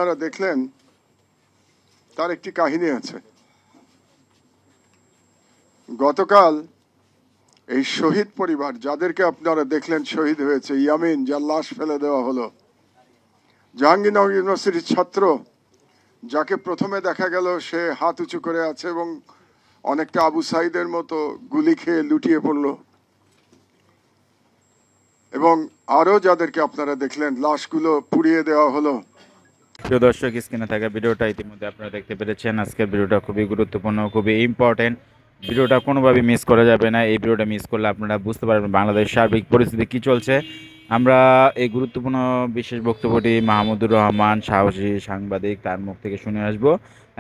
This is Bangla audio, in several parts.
আপনারা দেখলেন তার একটি কাহিনী আছে। গতকাল এই শহীদ পরিবার যাদেরকে আপনারা দেখলেন শহীদ হয়েছে, ইয়ামিন যার লাশ ফেলে দেওয়া হলো, জাহাঙ্গীরনগর ইউনিভার্সিটির ছাত্র যাকে প্রথমে দেখা গেল সে হাত উঁচু করে আছে এবং অনেকটা আবু সাইদের মতো গুলি খেয়ে লুটিয়ে পড়ল, এবং আরো যাদেরকে আপনারা দেখলেন লাশগুলো পুড়িয়ে দেওয়া হলো। প্রিয় দর্শক, স্ক্রিনে থাকা ভিডিওটা ইতিমধ্যে আপনারা দেখতে পেরেছেন। আজকের ভিডিওটা খুবই গুরুত্বপূর্ণ, খুবই ইম্পর্টেন্ট। ভিডিওটা কোনোভাবে মিস করা যাবে না। এই ভিডিওটা মিস করলে আপনারা বুঝতে পারবেন বাংলাদেশের সার্বিক পরিস্থিতি কী চলছে। আমরা এই গুরুত্বপূর্ণ বিশেষ বক্তব্যটি মাহমুদুর রহমান, সাহসী সাংবাদিক, তার মুখ থেকে শুনে আসব,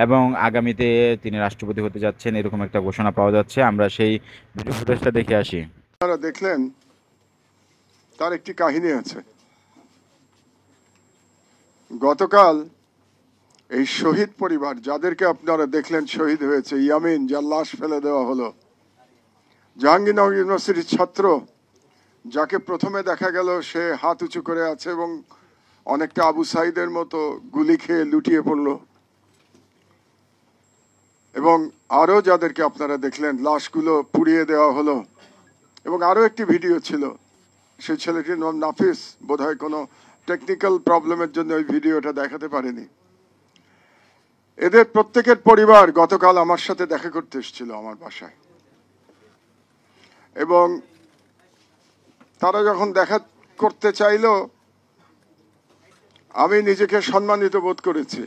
এবং আগামীতে তিনি রাষ্ট্রপতি হতে যাচ্ছেন এরকম একটা ঘোষণা পাওয়া যাচ্ছে। আমরা সেই ভিডিও ফুটেজটা দেখে আসি। আপনারা দেখলেন তার একটি কাহিনী আছে। গতকাল এই শহীদ পরিবার যাদেরকে আপনারা দেখলেন শহীদ হয়েছে, ইয়ামিন যার লাশ ফেলে দেওয়া হলো, জাহাঙ্গীরনগর ইউনিভার্সিটির ছাত্র যাকে প্রথমে দেখা গেল সে হাত উঁচু করে আছে এবং অনেকটা আবু সাইদের মতো গুলি খেয়ে লুটিয়ে পড়ল, এবং আরো যাদেরকে আপনারা দেখলেন লাশগুলো পুড়িয়ে দেওয়া হলো। এবং আরো একটি ভিডিও ছিল, সেই ছেলেটির নাম নাফিস, বোধহয় কোনো টেকনিক্যাল প্রবলেমের জন্য ওই ভিডিওটা দেখাতে পারেনি। এদের প্রত্যেকের পরিবার গতকাল আমার সাথে দেখা করতে এসেছিল আমার বাসায়, এবং তারা যখন দেখা করতে চাইল আমি নিজেকে সম্মানিত বোধ করেছি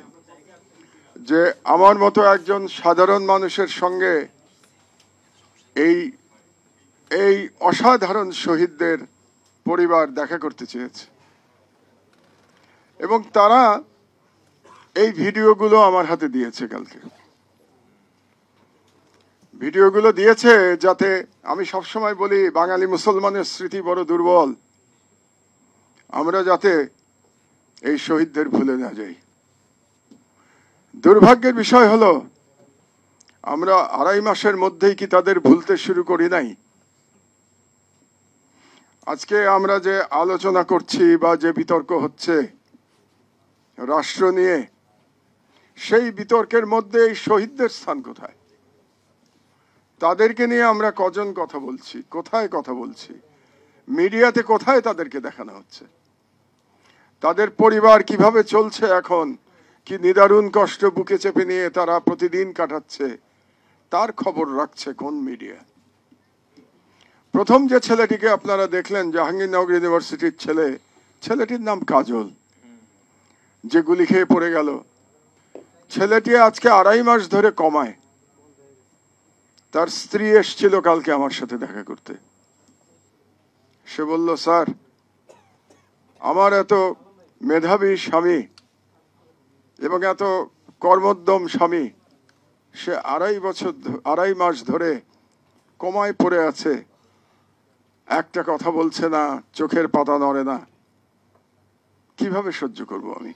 যে আমার মতো একজন সাধারণ মানুষের সঙ্গে এই অসাধারণ শহীদদের পরিবার দেখা করতে চেয়েছে, এবং তারা এই ভিডিওগুলো আমার হাতে দিয়েছে। কালকে ভিডিওগুলো দিয়েছে যাতে, আমি সবসময় বলি বাঙালি মুসলমানের স্মৃতি বড় দুর্বল, আমরা যাতে এই শহীদদের ভুলে না যাই। দুর্ভাগ্যের বিষয় হলো আমরা 2.5 মাসের মধ্যেই কি তাদের ভুলতে শুরু করি নাই। আজকে আমরা যে আলোচনা করছি বা যে বিতর্ক হচ্ছে রাষ্ট্র নিয়ে, সেই বিতর্কের মধ্যে এই শহীদদের স্থান কোথায়? তাদেরকে নিয়ে আমরা কজন কথা বলছি, কোথায় কথা বলছি, মিডিয়াতে কোথায় তাদেরকে দেখানো হচ্ছে? তাদের পরিবার কিভাবে চলছে এখন, কি নিদারুণ কষ্ট বুকে চেপে নিয়ে তারা প্রতিদিন কাটাচ্ছে, তার খবর রাখছে কোন মিডিয়া? প্রথম যে ছেলেটিকে আপনারা দেখলেন জাহাঙ্গীরনগর ইউনিভার্সিটির ছেলে, ছেলেটির নাম কাজল, যে গুলি খেয়ে পড়ে গেল, ছেলেটি আজকে 2.5 মাস ধরে কমায়। তার স্ত্রী এসেছিল কালকে আমার সাথে দেখা করতে। সে বলল, স্যার আমার এত মেধাবী স্বামী এবং এত কর্মোদ্যম স্বামী, সে 2.5 মাস ধরে কমায় পড়ে আছে, একটা কথা বলছে না, চোখের পাতা নড়ে না, কিভাবে সহ্য করব আমি?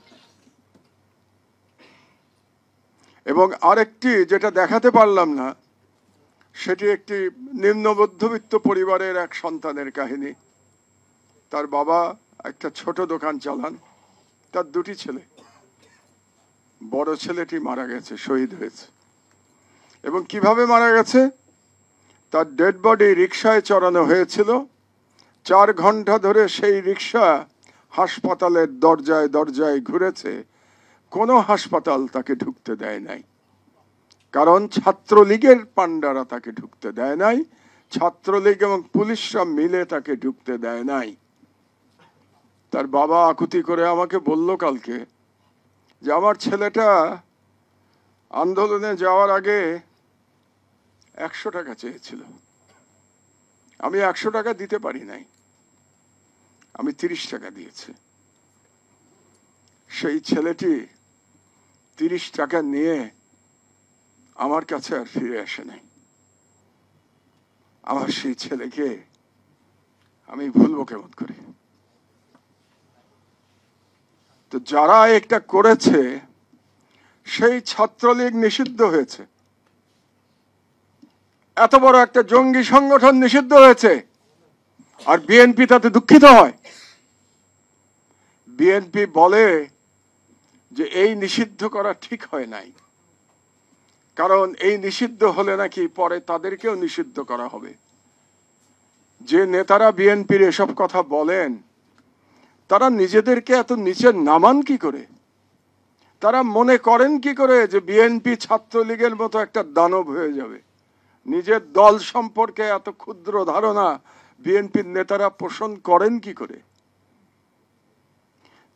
এবং আরেকটি যেটা দেখাতে পারলাম না, সেটি একটি নিম্ন মধ্যবিত্ত পরিবারের এক সন্তানের কাহিনী। তার বাবা একটা ছোট দোকান চালান, তার 2টি ছেলে, বড় ছেলেটি মারা গেছে, শহীদ হয়েছে। এবং কিভাবে মারা গেছে? তার ডেড বডি রিকশায় চড়ানো হয়েছিল, 4 ঘন্টা ধরে সেই রিকশা হাসপাতালের দরজায় দরজায় ঘুরেছে, কোনো হাসপাতাল তাকে ঢুকতে দেয় নাই, কারণ ছাত্রলীগের পান্ডারা তাকে ঢুকতে দেয় নাই, ছাত্রলীগ এবং পুলিশরা মিলে তাকে ঢুকতে দেয় নাই। তার বাবা আকুতি করে আমাকে বলল কালকে যে আমার ছেলেটা আন্দোলনে যাওয়ার আগে 100 টাকা চেয়েছিল, আমি 100 টাকা দিতে পারি নাই, আমি 30 টাকা দিয়েছি। সেই ছেলেটি 30 টাকা নিয়ে আমার কাছে আর ফিরে আসে নাই। আমার সেই ছেলেকে আমি ভুলবো কেমন করে? তো যারা একটা করেছে, সেই ছাত্রলীগ নিষিদ্ধ হয়েছে, এত বড় একটা জঙ্গি সংগঠন নিষিদ্ধ হয়েছে, আর বিএনপি তাতে দুঃখিত হয়। বিএনপি বলে যে এই নিষিদ্ধ করা ঠিক হয় নাই, কারণ এই নিষিদ্ধ হলে নাকি পরে তাদেরকেও নিষিদ্ধ করা হবে। যে নেতারা বিএনপির এসব কথা বলেন তারা নিজেদেরকে এত নিচে নামান কি করে? তারা মনে করেন কি করে যে বিএনপি ছাত্রলীগের মতো একটা দানব হয়ে যাবে? নিজের দল সম্পর্কে এত ক্ষুদ্র ধারণা বিএনপির নেতারা পোষণ করেন কি করে?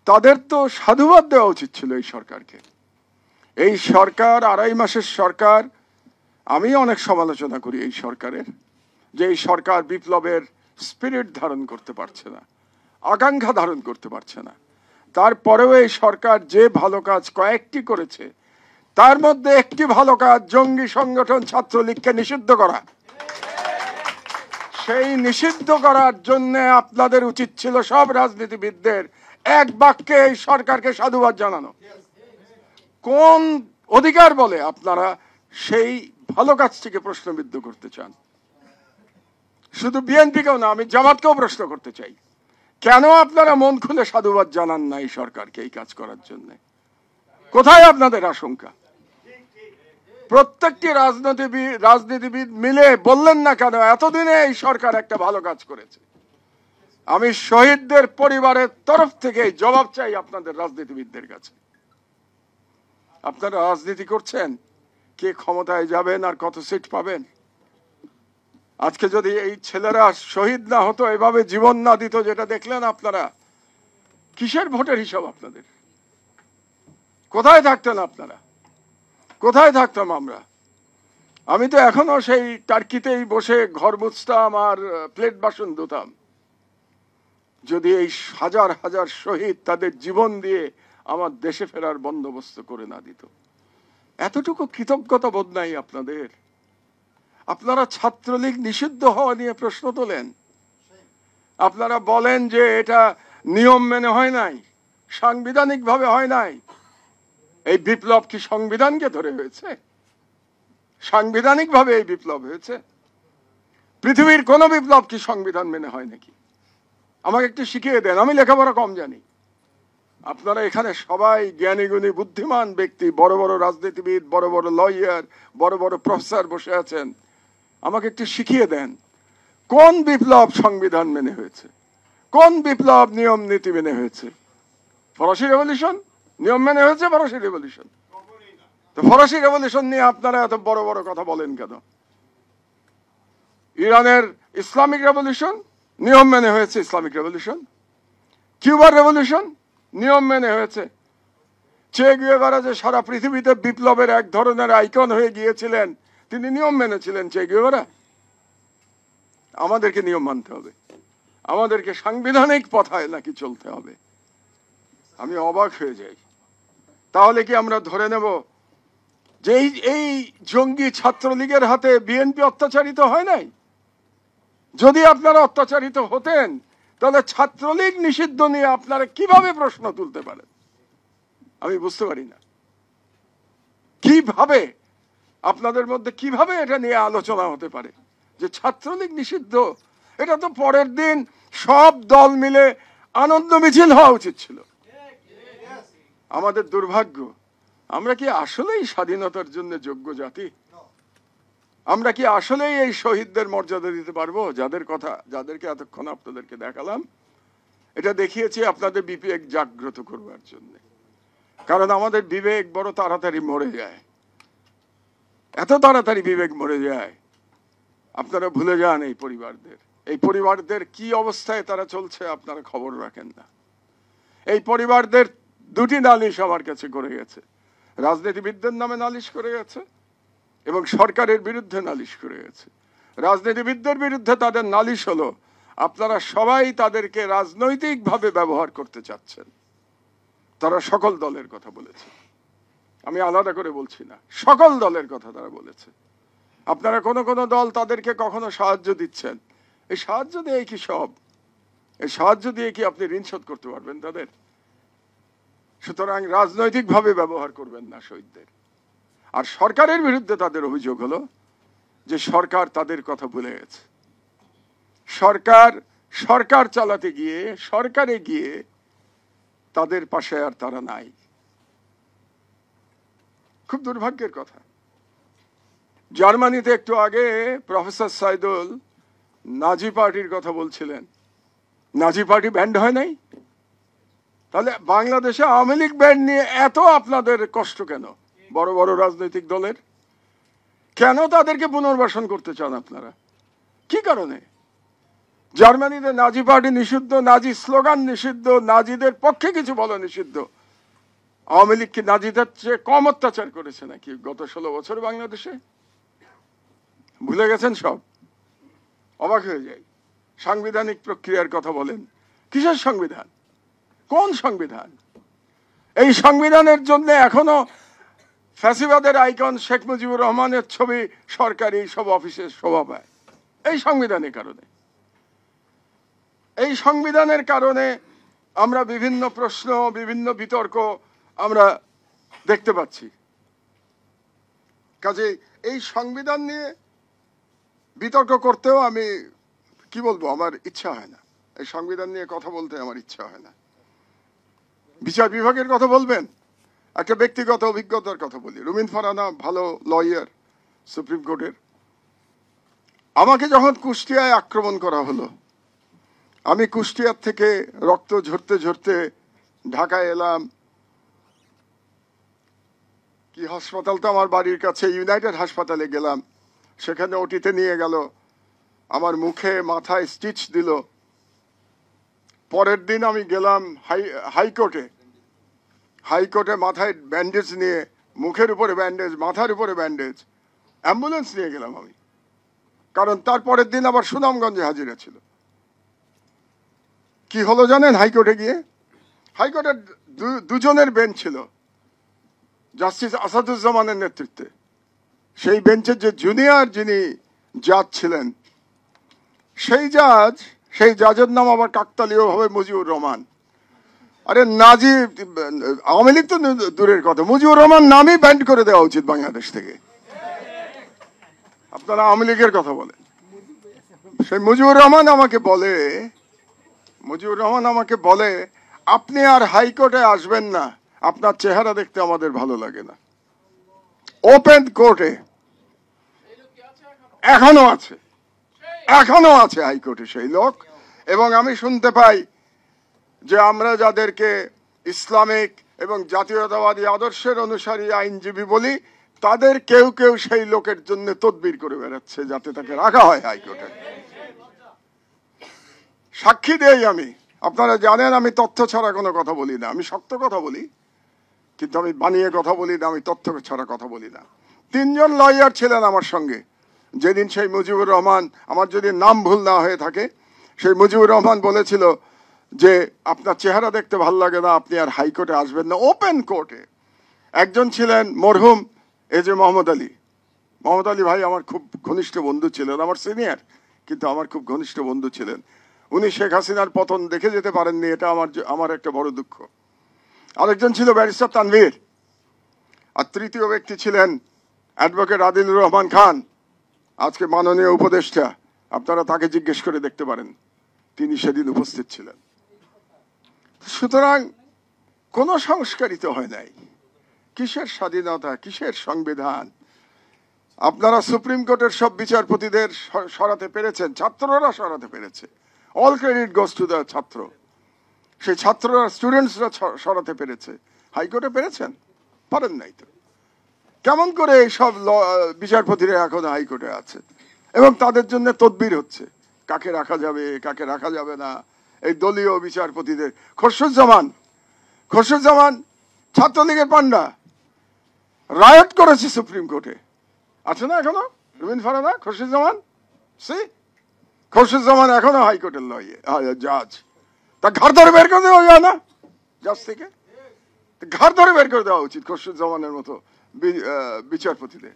তাদের তো সাধুবাদ দেওয়া উচিত ছিল এই সরকারকে। এই সরকার 2.5 মাসের সরকার। আমি অনেক সমালোচনা করি এই সরকারের, যে এই সরকার বিপ্লবের স্পিরিট ধারণ করতে পারছে না, আকাঙ্ক্ষা ধারণ করতে পারছে না। তারপরেও এই সরকার যে ভালো কাজ কয়েকটি করেছে, তার মধ্যে একটি ভালো কাজ জঙ্গি সংগঠন ছাত্রলীগকে নিষিদ্ধ করা। সেই নিষিদ্ধ করার জন্য আপনাদের উচিত ছিল সব রাজনীতিবিদদের এক বাক্যে এই সরকারকে সাধুবাদ জানানো। কোন অধিকার বলে আপনারা সেই ভালো কাজটিকে প্রশ্নবিদ্ধ করতে চান? শুধু বিএনপিকেও না, আমি জামাতকেও প্রশ্ন করতে চাই, কেন আপনারা মন খুলে সাধুবাদ জানান না এই সরকারকে এই কাজ করার জন্য? কোথায় আপনাদের আশঙ্কা? প্রত্যেকটি রাজনীতিবিদ মিলে বললেন না কেন এতদিনে এই সরকার একটা ভালো কাজ করেছে? আমি শহীদদের পরিবারের তরফ থেকে জবাব চাই আপনাদের রাজনীতিবিদদের কাছে। আপনারা রাজনীতি করছেন কে ক্ষমতায় যাবেন আর কত সিট পাবেন। আজকে যদি এই ছেলেরা শহীদ না হতো, এভাবে জীবন না দিত, যেটা দেখলেন আপনারা, কিসের ভোটের হিসাব আপনাদের? কোথায় থাকতেন আপনারা? কোথায় থাকতাম আমরা? আমি তো এখনো সেই টার্কিতেই বসে ঘর মুছতাম আর প্লেট বাসন ধুতাম, যদি এই হাজার হাজার শহীদ তাদের জীবন দিয়ে আমার দেশে ফেরার বন্দোবস্ত করে না দিত। এতটুকু কৃতজ্ঞতা বোধ নাই আপনাদের? আপনারা ছাত্রলীগ নিষিদ্ধ হওয়া নিয়ে প্রশ্ন তোলেন, আপনারা বলেন যে এটা নিয়ম মেনে হয় নাই, সাংবিধানিক ভাবে হয় নাই। এই বিপ্লব কি সংবিধানকে ধরে হয়েছে? সাংবিধানিক ভাবে এই বিপ্লব হয়েছে? পৃথিবীর কোন বিপ্লব কি সংবিধান মেনে হয় নাকি? আমাকে একটু শিখিয়ে দেন, আমি লেখাপড়া কম জানি। আপনারা এখানে সবাই জ্ঞানী গুণী বুদ্ধিমান ব্যক্তি, বড় বড় রাজনীতিবিদ, বড় বড় লয়ার, বড় বড় প্রফেসর বসে আছেন। আমাকে একটু শিখিয়ে দেন, কোন বিপ্লব সংবিধান মেনে হয়েছে? কোন বিপ্লব নিয়ম নীতি মেনে হয়েছে? ফরাসি রেভলিউশন নিয়ম মেনে হয়েছে? ফরাসি রেভলিউশন? তো ফরাসি রেভলিউশন নিয়ে আপনারা এত বড় বড় কথা বলেন কেন? ইরানের ইসলামিক রেভলিউশন নিয়ম মেনে হয়েছে, ইসলামিক রেভলিউশন। কিউবার রেভলিউশন নিয়ম মেনে হয়েছে। চে গুয়েভারা যে সারা পৃথিবীতে বিপ্লবের এক ধরনের আইকন হয়ে গিয়েছিলেন, তিনি নিয়ম মেনেছিলেন। চে গুয়েভারা। আমাদেরকে নিয়ম মানতে হবে, আমাদেরকে সাংবিধানিক পথায় নাকি চলতে হবে? আমি অবাক হয়ে যাই। তাহলে কি আমরা ধরে নেব যে এই জঙ্গি ছাত্রলীগের হাতে বিএনপি অত্যাচারিত হয় নাই? যদি আপনারা অত্যাচারিত হতেন, তাহলে ছাত্রলীগ নিষিদ্ধ নিয়ে আপনারা কিভাবে প্রশ্ন তুলতে পারেন? আমি বুঝতে পারি না কিভাবে আপনাদের মধ্যে কিভাবে এটা নিয়ে আলোচনা হতে পারে যে ছাত্রলীগ নিষিদ্ধ। এটা তো পরের দিন সব দল মিলে আনন্দ মিছিল হওয়া উচিত ছিল। আমাদের দুর্ভাগ্য, আমরা কি আসলেই স্বাধীনতার জন্য যোগ্য জাতি? আমরা কি আসলেই এই শহীদদের মর্যাদা দিতে পারবো যাদেরকে এতক্ষণ আপনাদেরকে দেখালাম? এটা দেখিয়েছি আপনাদের বিবেক জাগ্রত করবার জন্য, কারণ আমাদের বিবেক বড় তাড়াতাড়ি মরে যায়, এত তাড়াতাড়ি বিবেক মরে যায়। আপনারা ভুলে যান এই পরিবারদের কি অবস্থায় তারা চলছে, আপনারা খবর রাখেন না। এই পরিবারদের 2টি নালিশ আমার কাছে করে গেছে, রাজনীতিবিদদের নামে নালিশ করে গেছে এবং সরকারের বিরুদ্ধে নালিশ করে গেছে। রাজনীতিবিদদের বিরুদ্ধে তাদের নালিশ হলো আপনারা সবাই তাদেরকে রাজনৈতিকভাবে ব্যবহার করতে চাচ্ছেন। তারা সকল দলের কথা বলেছে, আমি আলাদা করে বলছি না, সকল দলের কথা তারা বলেছে। আপনারা কোন কোন দল তাদেরকে কখনো সাহায্য দিচ্ছেন, এই সাহায্য দিয়ে কি সব? এই সাহায্য দিয়ে কি আপনি ঋণ শোধ করতে পারবেন তাদের? সুতরাং রাজনৈতিকভাবে ব্যবহার করবেন না শহীদদের। আর সরকারের বিরুদ্ধে তাদের অভিযোগ হলো যে সরকার তাদের কথা ভুলে গেছে। সরকার চালাতে গিয়ে, সরকারে গিয়ে তাদের পাশে আর তারা নাই। খুব দুর্ভাগ্যের কথা। জার্মানিতে একটু আগে প্রফেসর সাইদুল নাজি পার্টির কথা বলছিলেন, নাজি পার্টি ব্যান্ড হয় নাই? তাহলে বাংলাদেশে আওয়ামী লীগ ব্যান্ড নিয়ে এত আপনাদের কষ্ট কেন? বড় বড় রাজনৈতিক দলের কেন তাদেরকে পুনর্বাসন করতে চান আপনারা? কি কারণে? জার্মানিতে নাজি পার্টি নিষিদ্ধ, নাজি স্লোগান নিষিদ্ধ, নাজিদের পক্ষে কিছু বলা নিষিদ্ধ। আওয়ামী লীগ কি নাজিদের চেয়ে কম অত্যাচার করেছে নাকি গত 16 বছর বাংলাদেশে? ভুলে গেছেন সব? অবাক হয়ে যায়। সাংবিধানিক প্রক্রিয়ার কথা বলেন, কিসের সংবিধান? কোন সংবিধান? এই সংবিধানের জন্য এখনো ফ্যাসিবাদের আইকন শেখ মুজিবুর রহমানের ছবি সরকারি সব অফিসে শোভা পায় এই সংবিধানের কারণে। এই সংবিধানের কারণে আমরা বিভিন্ন প্রশ্ন, বিভিন্ন বিতর্ক আমরা দেখতে পাচ্ছি। কাজেই এই সংবিধান নিয়ে বিতর্ক করতেও আমি কি বলবো, আমার ইচ্ছা হয় না। এই সংবিধান নিয়ে কথা বলতে আমার ইচ্ছা হয় না। বিচার বিভাগের কথা বলবেন, একটা ব্যক্তিগত অভিজ্ঞতার কথা বলি। রুমিন ফারহানা ভালো লয়ার, সুপ্রিম কোর্টের। আমাকে যখন কুষ্টিয়ায় আক্রমণ করা হলো, আমি কুষ্টিয়ার থেকে রক্ত ঝরতে ঝরতে ঢাকায় এলাম। কি হাসপাতাল তো আমার বাড়ির কাছে, ইউনাইটেড হাসপাতালে গেলাম। সেখানে ওটিতে নিয়ে গেল, আমার মুখে মাথায় স্টিচ দিল। পরের দিন আমি গেলাম হাইকোর্টে। হাইকোর্টে মাথায় ব্যান্ডেজ নিয়ে, মুখের উপরে ব্যান্ডেজ, মাথার উপরে ব্যান্ডেজ, অ্যাম্বুলেন্স নিয়ে গেলাম আমি। কারণ তার পরের দিন আবার সুনামগঞ্জে হাজিরা ছিল। কি হলো জানেন? হাইকোর্টে গিয়ে, হাইকোর্টের দুজনের বেঞ্চ ছিল জাস্টিস আসাদুজ্জামানের নেতৃত্বে। সেই বেঞ্চের যে জুনিয়র যিনি জাজ ছিলেন, সেই জাজের নাম আবার কাকতালীয় ভাবে মুজিবুর রহমান। আরে নাজি, আওয়ামী লীগ তো দূরের কথা, মুজিবুর রহমান নামই ব্যান্ড করে দেওয়া উচিত বাংলাদেশ থেকে। আপনারা আওয়ামী লীগের কথা বলেন। সেই মুজিবুর রহমান আমাকে বলে আপনি আর হাইকোর্টে আসবেন না, আপনার চেহারা দেখতে আমাদের ভালো লাগে না। ওপেন কোর্টে এখনো আছে হাইকোর্টে সেই লোক। এবং আমি শুনতে পাই যে আমরা যাদেরকে ইসলামিক এবং জাতীয়তাবাদী আদর্শের অনুসারী আইনজীবী বলি, তাদের কেউ কেউ সেই লোকের জন্য তদবির করে বেড়াচ্ছে যাতে তাকে রাখা হয় হাইকোর্টে। সাক্ষী দেই আমি। আপনারা জানেন আমি তথ্য ছাড়া কোনো কথা বলি না। আমি শক্ত কথা বলি, কিন্তু আমি বানিয়ে কথা বলি না, আমি তথ্য ছাড়া কথা বলি না। 3 জন লয়ার ছিলেন আমার সঙ্গে যেদিন সেই মুজিবুর রহমান, আমার যদি নাম ভুল না হয়ে থাকে, সেই মুজিবুর রহমান বলেছিল যে আপনার চেহারা দেখতে ভাল লাগে না, আপনি আর হাইকোর্টে আসবেন না। ওপেন কোর্টে। একজন ছিলেন মরহুম এজে মোহাম্মদ আলী। মোহাম্মদ আলী ভাই আমার খুব ঘনিষ্ঠ বন্ধু ছিলেন, আমার সিনিয়র, কিন্তু আমার খুব ঘনিষ্ঠ বন্ধু ছিলেন। উনি শেখ হাসিনার পতন দেখে যেতে পারেননি, এটা আমার একটা বড় দুঃখ। আরেকজন ছিল ব্যারিস্টার তানভীর। আর তৃতীয় ব্যক্তি ছিলেন অ্যাডভোকেট আদিলুর রহমান খান, আজকে মাননীয় উপদেষ্টা। আপনারা তাকে জিজ্ঞেস করে দেখতে পারেন, তিনি সেদিন উপস্থিত ছিলেন। সুতরাং কোন সংস্কারিত হয় নাই। কিসের স্বাধীনতা, কিসের সংবিধান? আপনারা সুপ্রিম কোর্টের সব বিচারপতিদের সরাতে পেরেছেন, ছাত্ররা সরাতে পেরেছে। All credit goes to the ছাত্র। সেই ছাত্ররা, স্টুডেন্টসরা সরাতে পেরেছে। হাইকোর্টে পেরেছেন? পারেন নাই তো। কেমন করে এই সব বিচারপতিরা এখন হাইকোর্টে আছে এবং তাদের জন্য তদবির হচ্ছে, কাকে রাখা যাবে, কাকে রাখা যাবে না। এই দলীয় বিচারপতিদের, খসরুজ্জামান ছাত্রলীগের পান্ডা, রায়ট করেছে সুপ্রিম কোর্টে, আছে না এখনো? রুমিন ফারহানা, খসরুজ্জামান এখনো হাইকোর্টের জাজ। তা ঘর ধরে বের করে দেওয়া যায় না জাজ থেকে? ঘর ধরে বের করে দেওয়া উচিত খসরুজ্জামানের মতো বিচারপতিদের।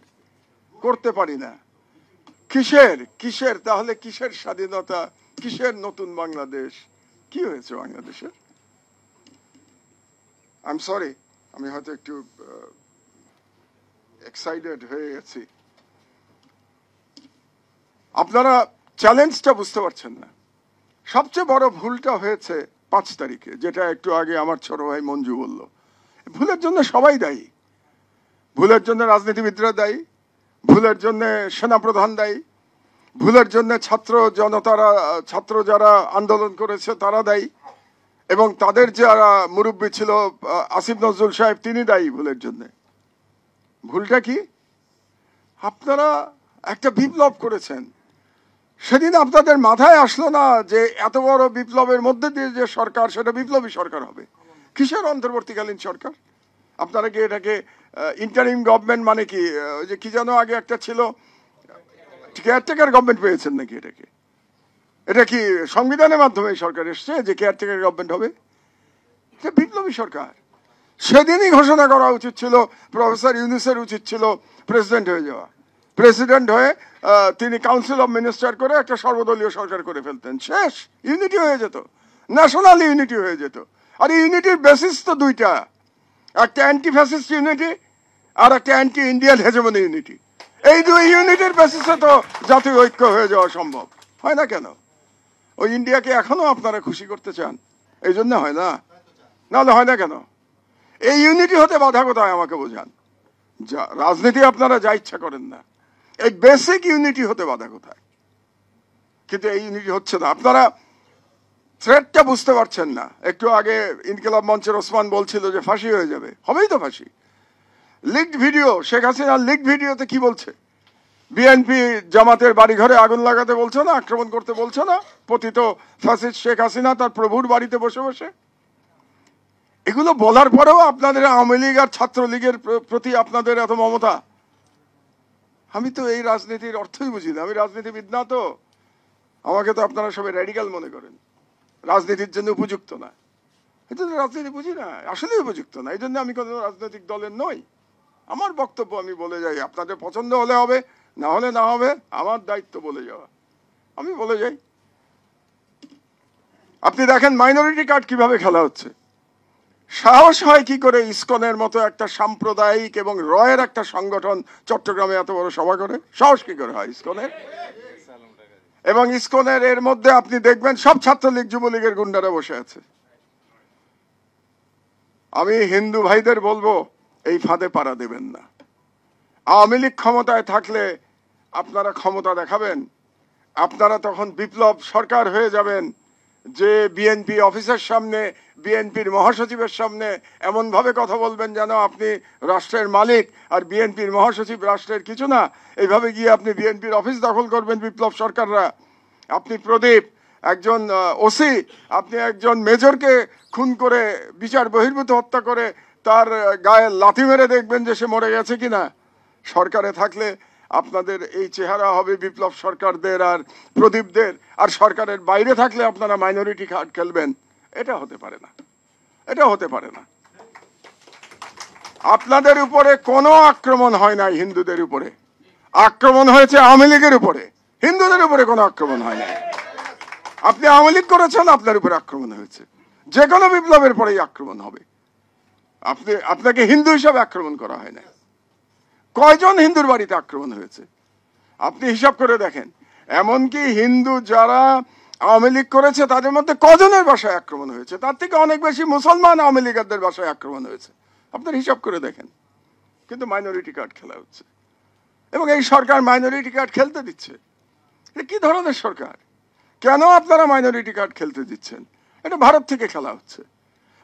করতে পারি না। কিসের তাহলে কিসের স্বাধীনতা, কিসের নতুন বাংলাদেশ? কি হয়েছে বাংলাদেশের? আই এম সরি, আমি হয়তো একটু এক্সাইটেড হয়ে গেছি। আপনারা চ্যালেঞ্জটা বুঝতে পারছেন না। সবচেয়ে বড় ভুলটা হয়েছে 5 তারিখে, যেটা একটু আগে আমার ছোট ভাই মঞ্জু বলল। ভুলের জন্য সবাই দায়ী। ভুলের জন্য রাজনীতিবিদরা দায়ী, ভুলের জন্য সেনাপ্রধান দায়ী, ভুলের জন্য ছাত্র যারা আন্দোলন করেছে তারা দায়ী, এবং তাদের যারা মুরব্বী ছিল আসিফ নজরুল সাহেব তিনি দায়ী ভুলের জন্য। ভুলটা কি? আপনারা একটা বিপ্লব করেছেন, সেদিন আপনাদের মাথায় আসলো না যে এত বড় বিপ্লবের মধ্যে দিয়ে যে সরকার, সেটা বিপ্লবী সরকার হবে। কিসের অন্তর্বর্তীকালীন সরকার? আপনারা কি এটাকে ইন্টারিম গভর্নমেন্ট মানে কি, ওই যে কি যেন আগে একটা ছিল, কেয়ারটেকার গভর্নমেন্ট পেয়েছেন নাকি? এটা কি সংবিধানের মাধ্যমে সরকার এসছে যে কেয়ারটেকার গভর্নমেন্ট হবে? এটা বিপ্লবী সরকার। সেদিনই ঘোষণা করা উচিত ছিল, প্রফেসর ইউনূসের উচিত ছিল প্রেসিডেন্ট হয়ে যাওয়া। প্রেসিডেন্ট হয়ে তিনি কাউন্সিল অফ মিনিস্টার করে একটা সর্বদলীয় সরকার করে ফেলতেন, শেষ, ইউনিটি হয়ে যেত, ন্যাশনাল ইউনিটি হয়ে যেত। আর ইউনিটির বেসিস তো দুইটা, একটা অ্যান্টি ফ্যাসিস্ট ইউনিটি আর একটা অ্যান্টি ইন্ডিয়ান হেজেমনি ইউনিটি। এই দুই ইউনিটির বেসিসে তো জাতীয় ঐক্য হয়ে যাওয়া সম্ভব হয় না। কেন? ওই ইন্ডিয়াকে এখনো আপনারা খুশি করতে চান, এই জন্য হয় না, নাহলে হয় না কেন? এই ইউনিটি হতে বাধা কোথায় আমাকে বোঝান। রাজনীতি আপনারা যা ইচ্ছা করেন না, এই বেসিক ইউনিটি হতে বাধা কোথায়? কিন্তু এই ইউনিটি হচ্ছে না। আপনারা থ্রেটটা বুঝতে পারছেন না। একটু আগে ইনকিলাব মঞ্চের ওসমান বলছিল যে ফাঁসি হয়ে যাবে, হবেই তো ফাঁসি। লিকড ভিডিও, শেখ হাসিনার লিকড ভিডিওতে কি বলছে? বিএনপি জামাতের বাড়িঘরে আগুন লাগাতে বলছে না, আক্রমণ করতে বলছে না, পতিত ফ্যাসিস্ট শেখ হাসিনা তার প্রভুর বাড়িতে বসে বসে। এগুলো বলার পরেও আপনাদের আওয়ামী লীগ আর ছাত্রলীগের প্রতি আপনাদের এত মমতা। আমি তো এই রাজনীতির অর্থই বুঝি না, আমি রাজনীতিবিদ না, তো আমাকে তো আপনারা সবাই র্যাডিক্যাল মনে করেন, রাজনীতির জন্য উপযুক্ত না। এই জন্য রাজনীতি বুঝি না, আসলেই উপযুক্ত না। এই জন্য আমি কোনো রাজনৈতিক দলের নই। আমার বক্তব্য আমি বলে যাই, আপনাদের পছন্দ হলে হবে, না হলে না হবে, আমার দায়িত্ব বলে যাওয়া, আমি বলে যাই। আপনি দেখেন মাইনরিটি কার্ড কিভাবে খেলা হচ্ছে। সাহস হয় কি করে ইসকনের মতো একটা সাম্প্রদায়িক এবং রয়ের একটা সংগঠন চট্টগ্রামে এত বড় সভা করে? সাহস কি করে হয় ইসকনের? এবং ইসকনের এর মধ্যে আপনি দেখবেন সব ছাত্রলীগ যুবলীগের গুন্ডারা বসে আছে। আমি হিন্দু ভাইদের বলবো, এই ফাঁদে পাড়া দেবেন না। আওয়ামী লীগ ক্ষমতায় থাকলে আপনারা ক্ষমতা দেখাবেন, আপনারা তখন বিপ্লব সরকার হয়ে যাবেন, যে বিএনপি অফিসের সামনে, বিএনপির মহাসচিবের সামনে এমন ভাবে কথা বলবেন যেন আপনি রাষ্ট্রের মালিক আর বিএনপির মহাসচিব রাষ্ট্রের কিছু না। এইভাবে গিয়ে আপনি বিএনপির অফিস দখল করবেন বিপ্লব সরকাররা। আপনি প্রদীপ একজন ওসি, আপনি একজন মেজরকে খুন করে বিচার বহির্ভূত হত্যা করে তার গায়ে লাথি মেরে দেখবেন যে সে মরে গেছে কিনা। সরকারে থাকলে আপনাদের এই চেহারা হবে বিপ্লব সরকারদের আর প্রদীপদের, আর সরকারের বাইরে থাকলে আপনারা মাইনরিটি কার্ড খেলবেন। এটা হতে পারে না, এটা হতে পারে না। আপনাদের উপরে কোনো আক্রমণ হয় নাই, হিন্দুদের উপরে আক্রমণ হয়েছে আওয়ামী লীগের উপরে, হিন্দুদের উপরে কোনো আক্রমণ হয় নাই। আপনি আওয়ামী লীগ করেছেন, আপনার উপরে আক্রমণ হয়েছে। যে কোনো বিপ্লবের পরেই আক্রমণ হবে। আপনাকে হিন্দু হিসাবে আক্রমণ করা হয় না। কয়জন হিন্দুর বাড়িতে আক্রমণ হয়েছে আপনি হিসাব করে দেখেন। এমনকি হিন্দু যারা আওয়ামী লীগ করেছে তাদের মধ্যে কজনের বাসায় আক্রমণ হয়েছে? তার থেকে অনেক বেশি মুসলমান আওয়ামী লীগারদের বাসায় আক্রমণ হয়েছে। আপনার হিসাব করে দেখেন। কিন্তু মাইনরিটি কার্ড খেলা হচ্ছে, এবং এই সরকার মাইনরিটি কার্ড খেলতে দিচ্ছে। এটা কি ধরনের সরকার? কেন আপনারা মাইনরিটি কার্ড খেলতে দিচ্ছেন? এটা ভারত থেকে খেলা হচ্ছে।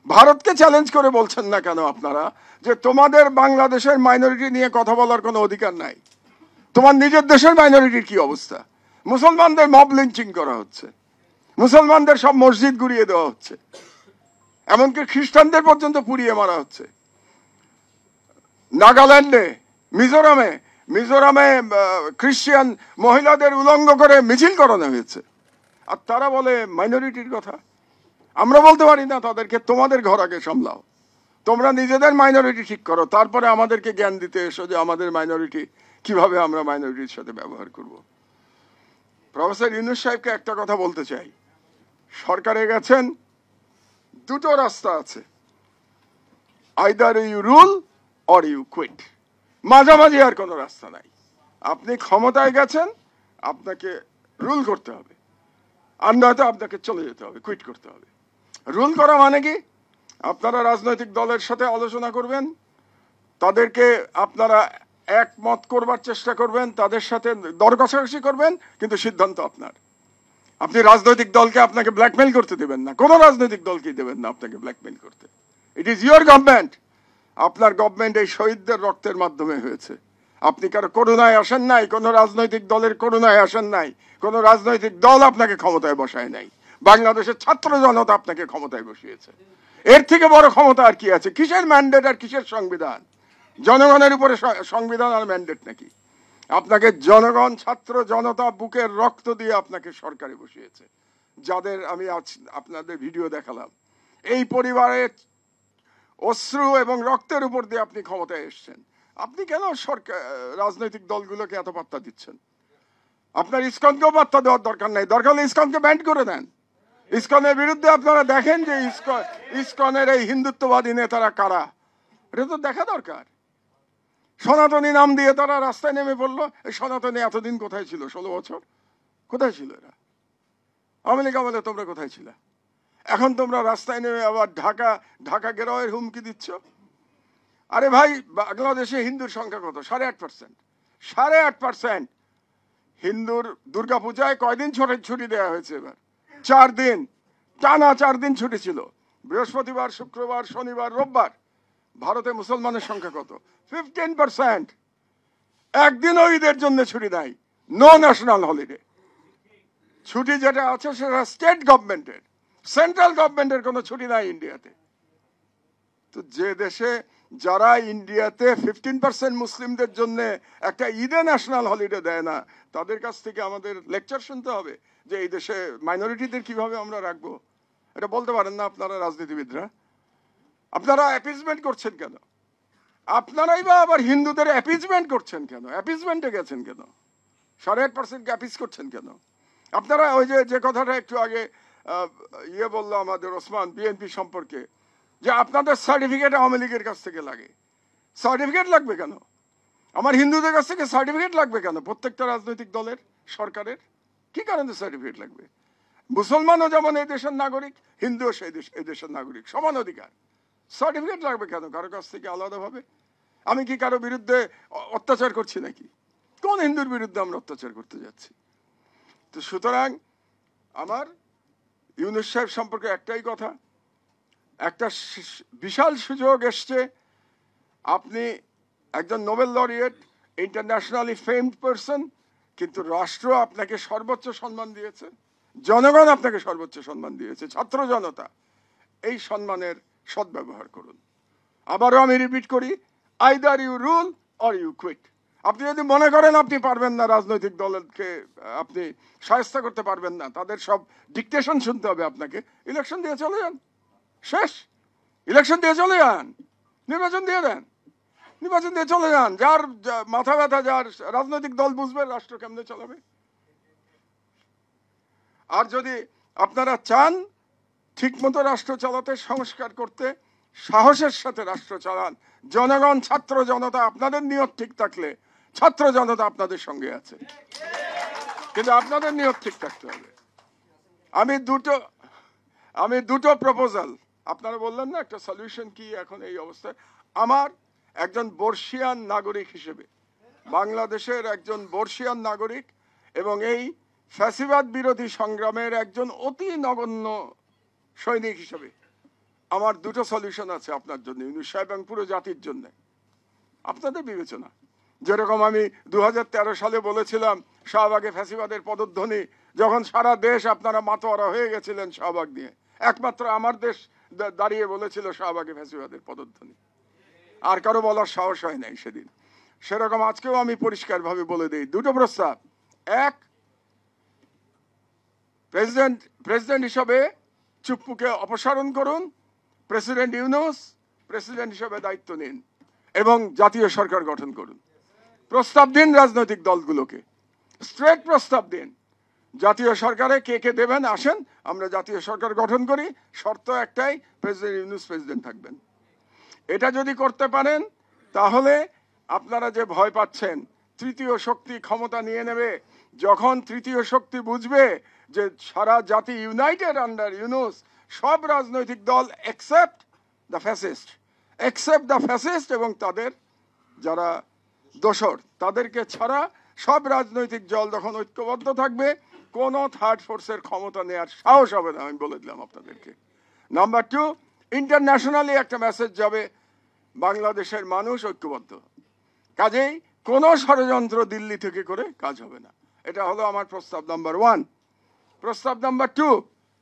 ভারতকে চ্যালেঞ্জ করে বলছেন না কেন আপনারা যে তোমাদের বাংলাদেশের মাইনরিটি নিয়ে কথা বলার কোনো অধিকার নাই? তোমার নিজের দেশের মাইনরিটির কি অবস্থা? মুসলমানদের মব লিঞ্চিং করা হচ্ছে, মুসলমানদের সব মসজিদ গুড়িয়ে দেওয়া হচ্ছে, এমনকি খ্রিস্টানদের পর্যন্ত পুড়িয়ে মারা হচ্ছে। নাগাল্যান্ডে, মিজোরামে খ্রিস্টান মহিলাদের উলঙ্গ করে মিছিল করানো হয়েছে, আর তারা বলে মাইনরিটির কথা। আমরা বলতে পারি না তাদেরকে তোমাদের ঘর আগে সামলাও, তোমরা নিজেদের মাইনরিটি ঠিক করো, তারপরে আমাদেরকে জ্ঞান দিতে এসো যে আমাদের মাইনরিটি কিভাবে আমরা মাইনরিটির সাথে ব্যবহার করব। প্রফেসর ইউনূস সাহেবকে একটা কথা বলতে চাই, সরকারে গেছেন, দুটো রাস্তা আছে, either you rule or you quit, মাঝামাঝি আর কোনো রাস্তা নাই। আপনি ক্ষমতায় গেছেন, আপনাকে রুল করতে হবে, আর নয়তো আপনাকে চলে যেতে হবে, কুইট করতে হবে। রুল করা মানে কি? আপনারা রাজনৈতিক দলের সাথে আলোচনা করবেন, তাদেরকে আপনারা একমত করবার চেষ্টা করবেন, তাদের সাথে দর কষাকষি করবেন, কিন্তু সিদ্ধান্ত আপনার। আপনি রাজনৈতিক দলকে আপনাকে ব্ল্যাকমেইল করতে দেবেন না, কোনো রাজনৈতিক দলকে দেবেন না আপনাকে ব্ল্যাকমেইল করতে। It is your government. আপনার গভর্নমেন্ট এই শহীদদের রক্তের মাধ্যমে হয়েছে। আপনি কারো করুণায় আসেন নাই, কোনো রাজনৈতিক দলের করুণায় আসেন নাই, কোনো রাজনৈতিক দল আপনাকে ক্ষমতায় বসায় নাই। বাংলাদেশের ছাত্র জনতা আপনাকে ক্ষমতায় বসিয়েছে। এর থেকে বড় ক্ষমতা আর কি আছে? কিসের ম্যান্ডেট আর কিসের সংবিধান? জনগণের উপরে সংবিধান আর ম্যান্ডেট নাকি? আপনাকে জনগণ, ছাত্র জনতা বুকের রক্ত দিয়ে আপনাকে সরকারে বসিয়েছে। যাদের আমি আজ আপনাদের ভিডিও দেখালাম, এই পরিবারের অশ্রু এবং রক্তের উপর দিয়ে আপনি ক্ষমতায় এসেছেন। আপনি কেন সরকার রাজনৈতিক দলগুলোকে এত পাত্তা দিচ্ছেন? আপনার ইসকনকেও পাত্তা দেওয়ার দরকার নাই, দরকার হলে ইসকনকে ব্যান্ড করে দেন। ইসকনের বিরুদ্ধে আপনারা দেখেন যে ইসকনের এই হিন্দুত্ববাদী নেতারা কারা, এটা তো দেখা দরকার। সনাতনী নাম দিয়ে তারা রাস্তায় নেমে পড়লো। এই সনাতনী এতদিন কোথায় ছিল? 16 বছর কোথায় ছিল এরা? আওয়ামী লীগ আমলে তোমরা কোথায় ছিল? এখন তোমরা রাস্তায় নেমে আবার ঢাকা গেরোয়ের হুমকি দিচ্ছ। আরে ভাই, বাংলাদেশে হিন্দুর সংখ্যা কত? 8.5%। 8.5% হিন্দুর দুর্গাপূজায় কয়দিন ছুটি দেওয়া হয়েছে? এবার 4 দিন টানা 4 দিন ছুটি ছিল, বৃহস্পতিবার, শুক্রবার, শনিবার, রোববার। ভারতে মুসলমানের সংখ্যা কত? 15%। একদিনও ঈদের জন্য ছুটি নাই, নো ন্যাশনাল হলিডে। ছুটি যেটা আছে সেটা স্টেট গভর্নমেন্টের, সেন্ট্রাল গভর্নমেন্টের কোনো ছুটি নাই ইন্ডিয়াতে। তো যে দেশে যারা ইন্ডিয়াতে 15% মুসলিমদের জন্য একটা ঈদে ন্যাশনাল হলিডে দেয় না, তাদের কাছ থেকে আমাদের লেকচার শুনতে হবে যে এই দেশে মাইনরিটিদের কিভাবে আমরা রাখবো। এটা বলতে পারেন না আপনারা রাজনীতিবিদরা? আপনারা অ্যাপিজমেন্ট করছেন কেন? আপনারাই বা আবার হিন্দুদের অ্যাপিজমেন্ট করছেন কেন? অ্যাপিজমেন্টে গেছেন কেন? 8.5% অ্যাপিজ করছেন কেন? আপনারা ওই যে কথাটা একটু আগে বললো আমাদের ওসমান বিএনপি সম্পর্কে, যে আপনাদের সার্টিফিকেট আওয়ামী লীগের কাছ থেকে লাগে। সার্টিফিকেট লাগবে কেন? আমার হিন্দুদের কাছ থেকে সার্টিফিকেট লাগবে কেন? প্রত্যেকটা রাজনৈতিক দলের, সরকারের কি কারণে সার্টিফিকেট লাগবে? মুসলমানও যেমন এই দেশের নাগরিক, হিন্দুও এই দেশের নাগরিক, সমান অধিকার। সার্টিফিকেট লাগবে কেন কারো কাছ থেকে আলাদাভাবে? আমি কি কারো বিরুদ্ধে অত্যাচার করছি নাকি? কোন হিন্দুর বিরুদ্ধে আমরা অত্যাচার করতে যাচ্ছি? তো সুতরাং আমার ইউনূস সাহেব সম্পর্কে একটাই কথা, একটা বিশাল সুযোগ এসছে। আপনি একজন Nobel laureate, internationally famed person, কিন্তু রাষ্ট্র আপনাকে সর্বোচ্চ সম্মান দিয়েছে, জনগণ আপনাকে সর্বোচ্চ সম্মান দিয়েছে, ছাত্র জনতা। এই সম্মানের সদ্ব্যবহার করুন। আবারও আমি রিপিট করি, either you rule or you quit. আপনি যদি মনে করেন আপনি পারবেন না, রাজনৈতিক দলকে আপনি শায়েস্তা করতে পারবেন না, তাদের সব ডিকটেশন শুনতে হবে আপনাকে, ইলেকশন দিয়ে চলে যান। শেষ। ইলেকশন দিয়ে চলে যান, নির্বাচন দিয়ে দেন, নির্বাচন দিয়ে চলে যান। যার মাথা ব্যথা, যার রাজনৈতিক দল বুঝবে রাষ্ট্র কেমনে চালাবে। আর যদি আপনারা চান ঠিকমতো রাষ্ট্র চালাতে, সংস্কার করতে, সাহসের সাথে রাষ্ট্র চালান। জনগণ, ছাত্র জনতা, আপনাদের নিয়ত ঠিক থাকলে ছাত্র জনতা আপনাদের সঙ্গে আছে, কিন্তু আপনাদের নিয়ত ঠিক থাকতে হবে। আমি দুটো প্রপোজাল, আপনারা বললেন না একটা সলিউশন কি এখন এই অবস্থায়। আমার একজন বর্ষিয়ান নাগরিক হিসেবে, বাংলাদেশের একজন বর্ষিয়ান নাগরিক এবং এই ফ্যাসিবাদ বিরোধী সংগ্রামের একজন অতি নগণ্য সৈনিক হিসেবে আমার দুটো সলিউশন আছে আপনার জন্য, ইউনূস সাহেব এবং পুরো জাতির জন্য। আপনাদের বিবেচনা, যেরকম আমি 2013 সালে বলেছিলাম শাহবাগে ফ্যাসিবাদের পদধ্বনি, যখন সারা দেশ আপনারা মাতোয়ারা হয়ে গেছিলেন শাহবাগ নিয়ে, একমাত্র আমার দেশ দাঁড়িয়ে বলেছিল শাহবাগে ফ্যাসিবাদের পদধ্বনি, আর কারো বলার সাহস হয় নাই সেদিন। সেরকম আজকেও আমি পরিষ্কারভাবে বলে দিই, দুটো প্রস্তাব। এক, প্রেসিডেন্ট হিসাবে চুপ্পুকে অপসারণ করুন, প্রেসিডেন্ট ইউনূস প্রেসিডেন্ট হিসাবে দায়িত্ব নিন এবং জাতীয় সরকার গঠন করুন। প্রস্তাব দিন রাজনৈতিক দলগুলোকে, স্ট্রেট প্রস্তাব দিন। জাতীয় সরকারে কে কে দেবেন আসেন, আমরা জাতীয় সরকার গঠন করি, শর্ত একটাই, প্রেসিডেন্ট ইউনূস প্রেসিডেন্ট থাকবেন। এটা যদি করতে পারেন তাহলে আপনারা যে ভয় পাচ্ছেন তৃতীয় শক্তি ক্ষমতা নিয়ে নেবে, যখন তৃতীয় শক্তি বুঝবে যে সারা জাতি ইউনাইটেড আন্ডার ইউনূস, সব রাজনৈতিক দল এক্সেপ্ট দ্য ফ্যাসিস্ট এবং তাদের যারা দোসর তাদেরকে ছাড়া সব রাজনৈতিক দল যখন ঐক্যবদ্ধ থাকবে, কোনো থার্ড ফোর্সের ক্ষমতা নেওয়ার সাহস হবে না, আমি বলে দিলাম আপনাদেরকে। নাম্বার 2, ইন্টারন্যাশনালি একটা মেসেজ যাবে, বাংলাদেশের মানুষ ঐক্যবদ্ধ, কাজেই কোনো ষড়যন্ত্র দিল্লি থেকে করে কাজ হবে না। এটা হলো আমার প্রস্তাব নাম্বার 1। প্রস্তাব নাম্বার 2,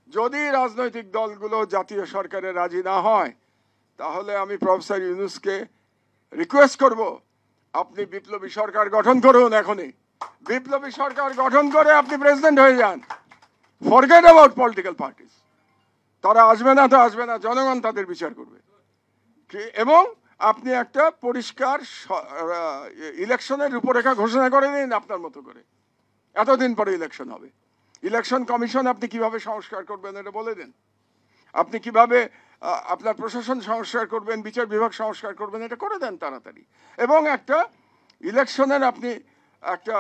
যদি রাজনৈতিক দলগুলো জাতীয় সরকারে রাজি না হয়, তাহলে আমি প্রফেসর ইউনূসকে রিকোয়েস্ট করব, আপনি বিপ্লবী সরকার গঠন করুন। এখনই বিপ্লবী সরকার গঠন করে আপনি প্রেসিডেন্ট হয়ে যান। Forget about political parties. তারা আসবে না তো আসবে না, জনগণ তাদের বিচার করবে। এবং আপনি একটা পরিষ্কার ইলেকশনের রূপরেখা ঘোষণা করে দিন আপনার মতো করে। এতদিন পরে ইলেকশন হবে, ইলেকশন কমিশন আপনি কিভাবে সংস্কার করবেন এটা বলে দেন। আপনি কিভাবে আপনার প্রশাসন সংস্কার করবেন, বিচার বিভাগ সংস্কার করবেন, এটা করে দেন তাড়াতাড়ি। এবং একটা ইলেকশনের আপনি একটা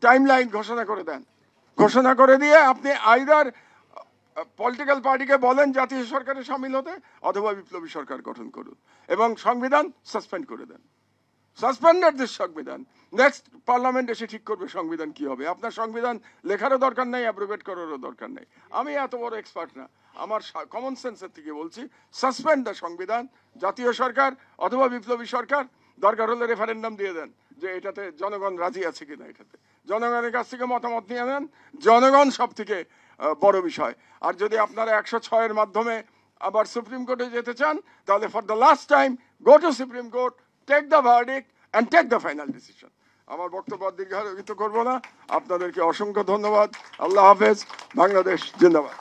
টাইমলাইন ঘোষণা করে দেন। ঘোষণা করে দিয়ে আপনি আইদার পলিটিক্যাল পার্টিকে বলেন জাতীয় সরকারে সামিল হতে, অথবা বিপ্লবী সরকার গঠন করুন এবং সংবিধান সাসপেন্ড করে দেন। সাসপেন্ডেড দিস সংবিধান। নেক্সট পার্লামেন্ট এসে ঠিক করবে সংবিধান কি হবে। আপনার সংবিধান লেখারও দরকার নেই, অ্যাপ্রোভেট করারও দরকার নেই। আমি এত বড় এক্সপার্ট না, আমার কমন সেন্সের থেকে বলছি, সাসপেন্ড দ্য সংবিধান। জাতীয় সরকার অথবা বিপ্লবী সরকার, দরকার হলে রেফারেন্ডাম দিয়ে দেন যে এটাতে জনগণ রাজি আছে কিনা। এটাতে জনগণের কাছ থেকে মতামত নিয়ে নেন, জনগণ সব থেকে বড় বিষয়। আর যদি আপনারা 106-এর মাধ্যমে আবার সুপ্রিম কোর্টে যেতে চান, তাহলে for the last time go to supreme court, take the verdict and take the final decision. আমার বক্তব্য দীর্ঘায়িত করব না। আপনাদেরকে অসংখ্য ধন্যবাদ। আল্লাহ হাফেজ। বাংলাদেশ জিন্দাবাদ।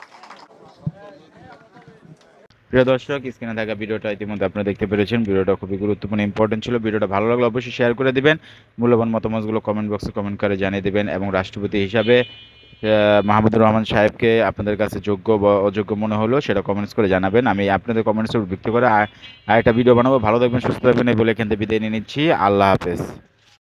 প্রিয় দর্শক, স্ক্রিনে থাকা ভিডিওটা ইতিমধ্যে আপনারা দেখতে পেরেছেন। ভিডিওটা খুবই গুরুত্বপূর্ণ, ইম্পর্টেন্ট ছিল। ভিডিওটা ভালো লাগলে অবশ্যই শেয়ার করে দিবেন। মূল্যবান মতামতগুলো কমেন্ট বক্সে কমেন্ট করে জানিয়ে দিবেন। এবং রাষ্ট্রপতি হিসাবে মাহমুদুর রহমান সাহেবকে আপনাদের কাছে যোগ্য বা অযোগ্য মনে হলো সেটা কমেন্টস করে জানাবেন। আমি আপনাদের কমেন্টসের উপর ভিত্তি করে আরেকটা ভিডিও বানাবো। ভালো থাকবেন, সুস্থ থাকবেন এই বলে এখান থেকে বিদায় নিয়ে নিচ্ছি। আল্লাহ হাফেজ।